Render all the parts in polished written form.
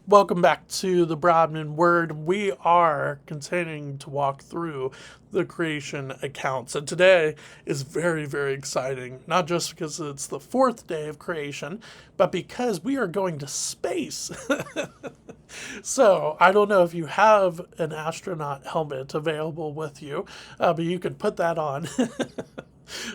Welcome back to the Broadman Word. We are continuing to walk through the creation accounts. And today is very, very exciting, not just because it's the fourth day of creation, but because we are going to space. So, I don't know if you have an astronaut helmet available with you, but you can put that on.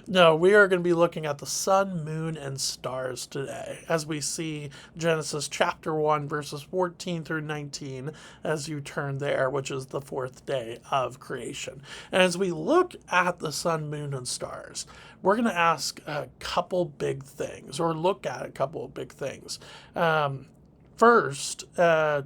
No, we are going to be looking at the sun, moon, and stars today as we see Genesis chapter 1, verses 14 through 19 as you turn there, which is the fourth day of creation. And as we look at the sun, moon, and stars, we're going to ask a couple big things, or look at a couple of big things. First,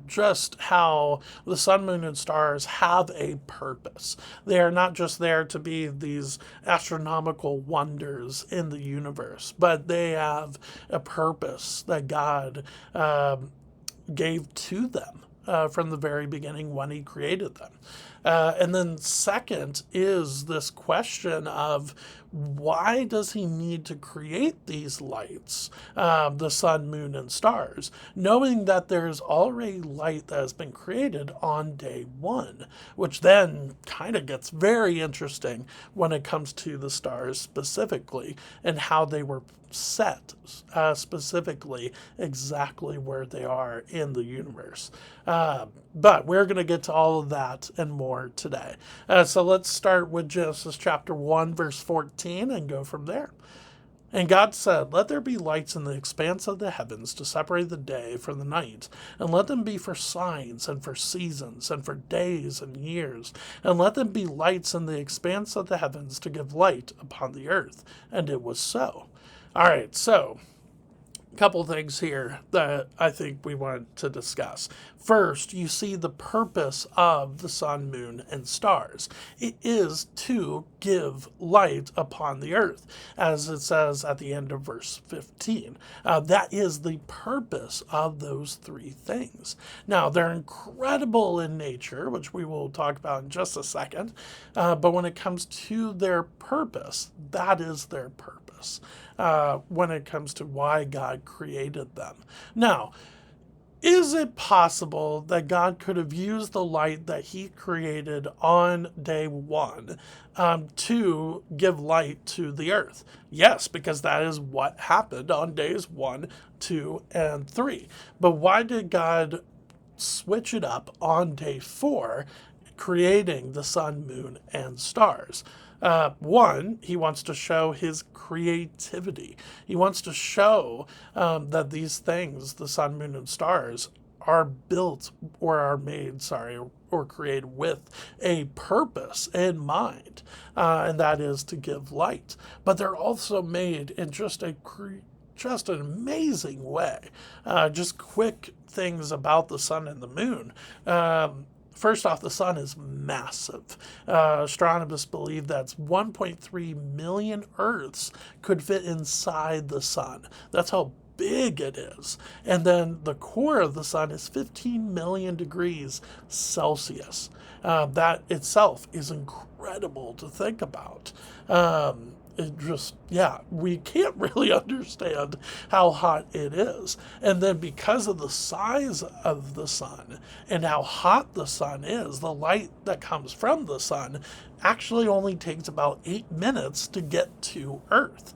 just how the sun, moon, and stars have a purpose. They are not just there to be these astronomical wonders in the universe, but they have a purpose that God gave to them from the very beginning when He created them. And then second is this question of why does He need to create these lights, the sun, moon, and stars, knowing that there's already light that has been created on day one, which then kind of gets very interesting when it comes to the stars specifically and how they were set specifically exactly where they are in the universe. But we're going to get to all of that and more today. So let's start with Genesis chapter 1, verse 14 and go from there. And God said, "Let there be lights in the expanse of the heavens to separate the day from the night, and let them be for signs and for seasons and for days and years, and let them be lights in the expanse of the heavens to give light upon the earth." And it was so. All right, so a couple things here that I think we want to discuss. First, you see the purpose of the sun, moon, and stars. It is to give light upon the earth, as it says at the end of verse 15. That is the purpose of those three things. Now, they're incredible in nature, which we will talk about in just a second, but when it comes to their purpose, that is their purpose. When it comes to why God created them. Now, is it possible that God could have used the light that He created on day one to give light to the earth? Yes, because that is what happened on days 1, 2, and 3. But why did God switch it up on day 4, creating the sun, moon, and stars? One, He wants to show His creativity. He wants to show that these things, the sun, moon, and stars, are built or are made, or created with a purpose in mind, and that is to give light. But they're also made in just an amazing way. Just quick things about the sun and the moon. First off, the sun is massive. Astronomers believe that 1.3 million Earths could fit inside the sun. That's how big it is. And then the core of the sun is 15 million degrees Celsius. That itself is incredible to think about. We can't really understand how hot it is. And then because of the size of the sun and how hot the sun is, the light that comes from the sun actually only takes about 8 minutes to get to Earth,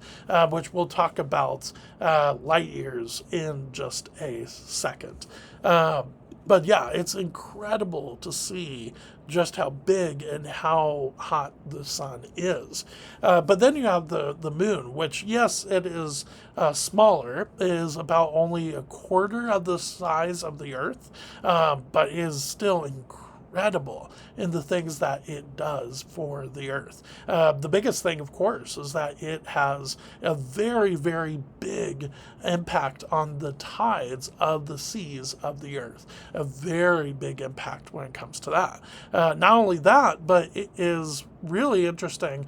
which we'll talk about light years in just a second. But yeah, it's incredible to see just how big and how hot the sun is. But then you have the moon, which, yes, it is smaller. It is about only a quarter of the size of the Earth, but is still incredible in the things that it does for the earth. The biggest thing, of course, is that it has a very, very big impact on the tides of the seas of the earth. A very big impact when it comes to that. Not only that, but it is really interesting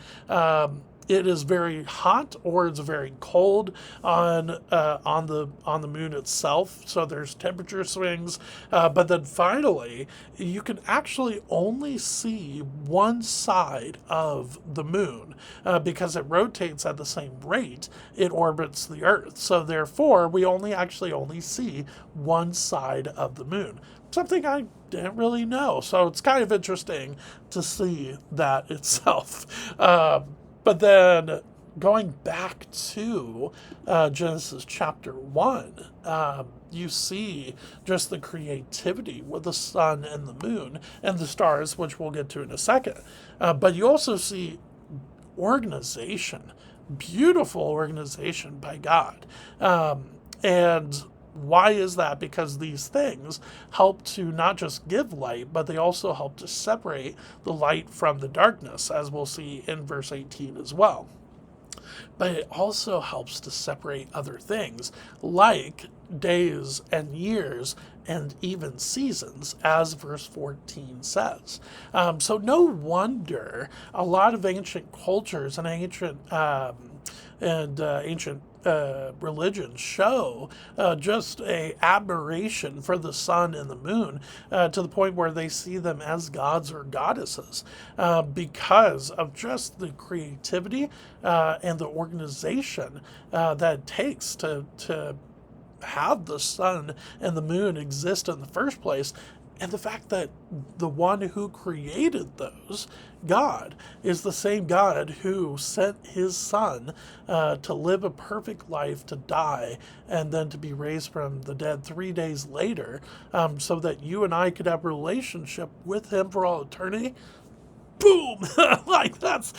it is very hot or it's very cold on the moon itself. So there's temperature swings, but then finally you can actually only see one side of the moon because it rotates at the same rate it orbits the Earth. So therefore, we only see one side of the moon. Something I didn't really know. So it's kind of interesting to see that itself. But then going back to Genesis chapter 1, you see just the creativity with the sun and the moon and the stars, which we'll get to in a second. But you also see organization, beautiful organization by God. And why is that? Because these things help to not just give light, but they also help to separate the light from the darkness, as we'll see in verse 18 as well. But it also helps to separate other things, like days and years and even seasons, as verse 14 says. So no wonder a lot of ancient cultures and ancient religions show just a admiration for the sun and the moon to the point where they see them as gods or goddesses because of just the creativity and the organization that it takes to have the sun and the moon exist in the first place. And the fact that the one who created those, God, is the same God who sent his son to live a perfect life, to die, and then to be raised from the dead 3 days later, so that you and I could have a relationship with him for all eternity. Boom! Like, that's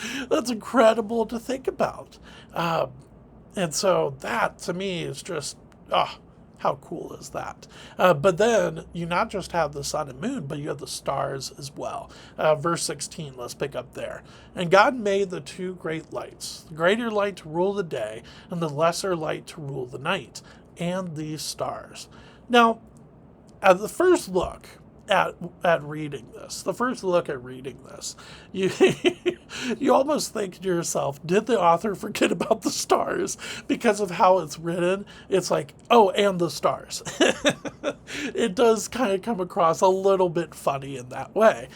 incredible to think about. And so that, to me, is just, how cool is that? But then you not just have the sun and moon, but you have the stars as well. Verse 16, let's pick up there. And God made the two great lights, the greater light to rule the day, and the lesser light to rule the night, and these stars. Now, at the first look at reading this, you you almost think to yourself, did the author forget about the stars? Because of how it's written, it's like, oh, and the stars. It does kind of come across a little bit funny in that way.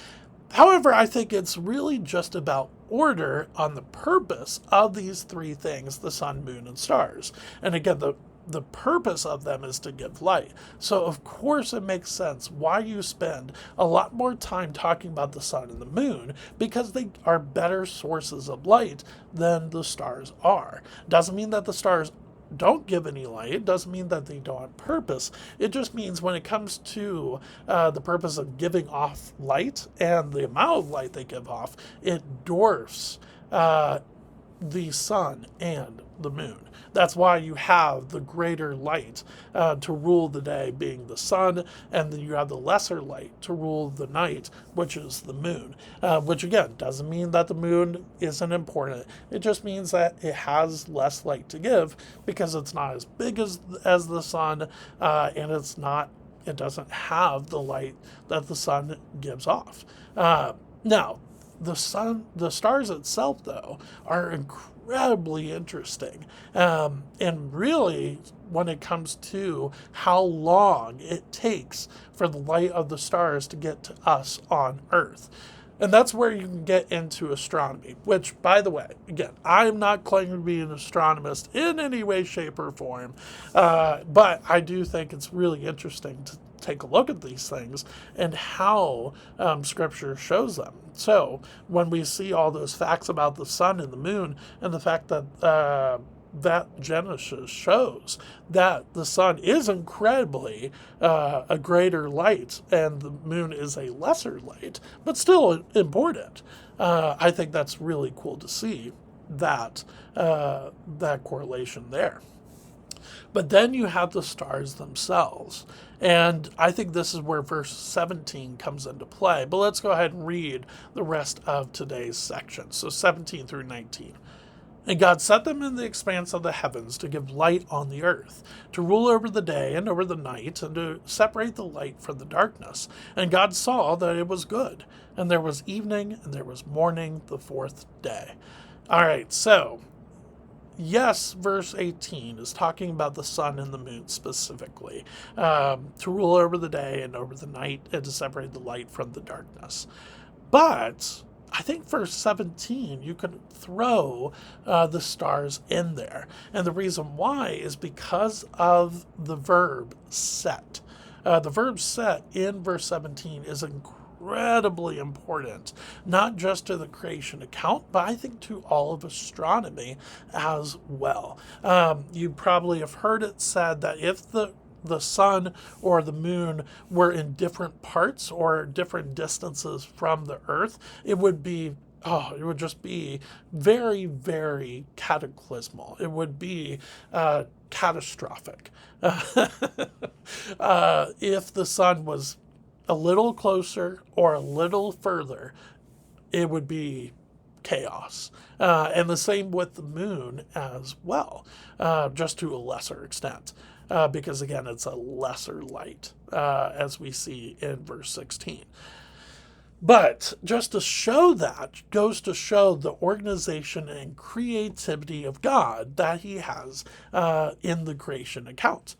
However, I think it's really just about order on the purpose of these three things, the sun, moon, and stars. And again, the purpose of them is to give light. So of course it makes sense why you spend a lot more time talking about the sun and the moon, because they are better sources of light than the stars are. Doesn't mean that the stars don't give any light. It doesn't mean that they don't have purpose. It just means when it comes to the purpose of giving off light and the amount of light they give off, it dwarfs the sun and the moon. That's why you have the greater light to rule the day, being the sun, and then you have the lesser light to rule the night, which is the moon. Which again doesn't mean that the moon isn't important. It just means that it has less light to give because it's not as big as the sun, and it doesn't have the light that the sun gives off. Now, the stars itself, though, are incredibly interesting. And really, when it comes to how long it takes for the light of the stars to get to us on Earth. And that's where you can get into astronomy, which, by the way, again, I'm not claiming to be an astronomist in any way, shape, or form, but I do think it's really interesting to take a look at these things and how Scripture shows them. So when we see all those facts about the sun and the moon, and the fact that that Genesis shows that the sun is incredibly a greater light and the moon is a lesser light, but still important. I think that's really cool to see that correlation there. But then you have the stars themselves. And I think this is where verse 17 comes into play. But let's go ahead and read the rest of today's section. So 17 through 19. And God set them in the expanse of the heavens to give light on the earth, to rule over the day and over the night, and to separate the light from the darkness. And God saw that it was good. And there was evening and there was morning the fourth day. All right, so yes, verse 18 is talking about the sun and the moon specifically, to rule over the day and over the night and to separate the light from the darkness. But I think verse 17, you could throw the stars in there. And the reason why is because of the verb set. The verb set in verse 17 is incredibly important, not just to the creation account, but I think to all of astronomy as well. You probably have heard it said that if the sun or the moon were in different parts or different distances from the earth, it would be it would just be very, very cataclysmal. It would be catastrophic. If the sun was a little closer or a little further, it would be chaos. And the same with the moon as well, just to a lesser extent. Because again, it's a lesser light, as we see in verse 16. But just to show that goes to show the organization and creativity of God that he has in the creation account.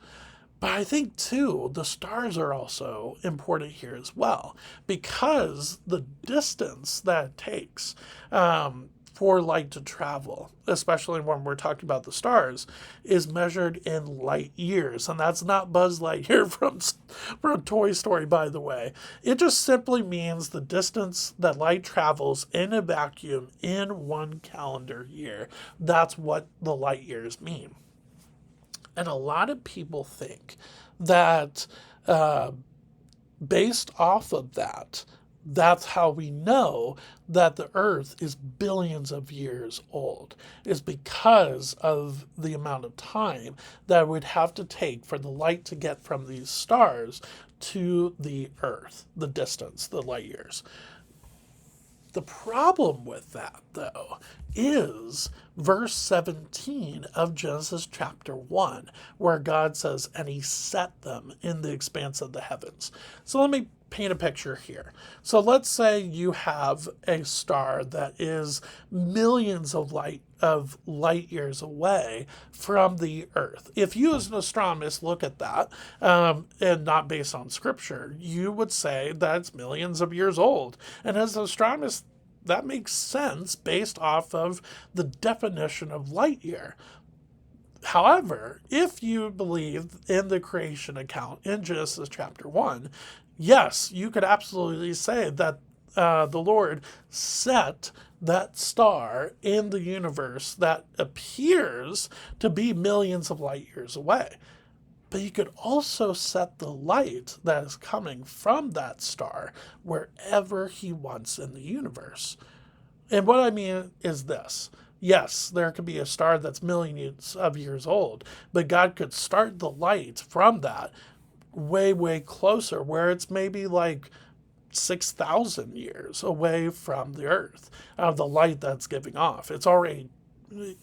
But I think, too, the stars are also important here as well, because the distance that it takes for light to travel, especially when we're talking about the stars, is measured in light years. And that's not Buzz Lightyear from Toy Story, by the way. It just simply means the distance that light travels in a vacuum in one calendar year. That's what the light years mean. And a lot of people think that based off of that, that's how we know that the earth is billions of years old, is because of the amount of time that it would have to take for the light to get from these stars to the earth, the distance, the light years. The problem with that, though, is verse 17 of Genesis chapter 1, where God says, and he set them in the expanse of the heavens. So let me paint a picture here. So let's say you have a star that is millions of light years away from the Earth. If you as an astronomist look at that, and not based on scripture, you would say that it's millions of years old. And as an astronomist, that makes sense based off of the definition of light year. However, if you believe in the creation account in Genesis chapter 1, yes, you could absolutely say that the Lord set that star in the universe that appears to be millions of light years away. But you could also set the light that is coming from that star wherever he wants in the universe. And what I mean is this. Yes, there could be a star that's millions of years old, but God could start the light from that way, way closer, where it's maybe like 6,000 years away from the Earth, the light that's giving off.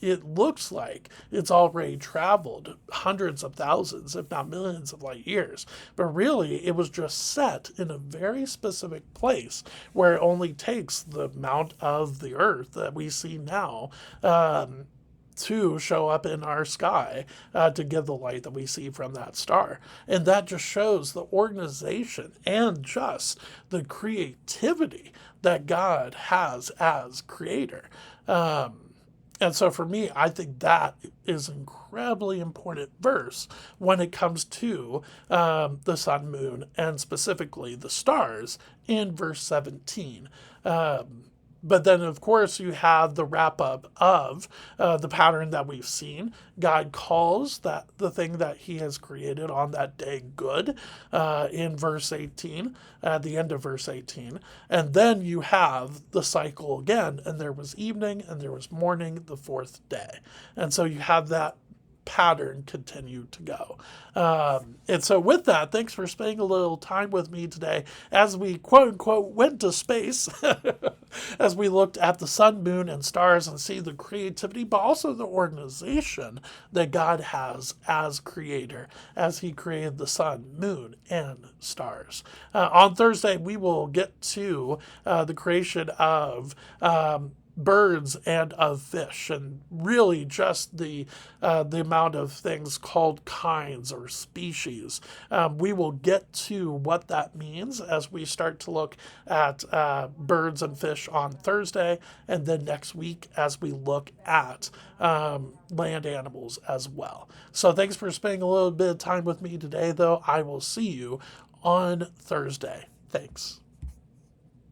It looks like it's already traveled hundreds of thousands, if not millions of light years. But really, it was just set in a very specific place where it only takes the amount of the Earth that we see now to show up in our sky to give the light that we see from that star. And that just shows the organization and just the creativity that God has as creator. And so for me, I think that is an incredibly important verse when it comes to the sun, moon, and specifically the stars in verse 17. But then, of course, you have the wrap up of the pattern that we've seen. God calls that the thing that he has created on that day good in verse 18, at the end of verse 18. And then you have the cycle again, and there was evening and there was morning the fourth day. And so you have that pattern continue to go. And so with that, thanks for spending a little time with me today as we quote unquote went to space, as we looked at the sun, moon, and stars and see the creativity, but also the organization that God has as creator, as he created the sun, moon, and stars. On Thursday, we will get to the creation of birds and of fish, and really just the amount of things called kinds or species. We will get to what that means as we start to look at birds and fish on Thursday, and then next week as we look at land animals as well. So thanks for spending a little bit of time with me today, though. I will see you on Thursday. Thanks.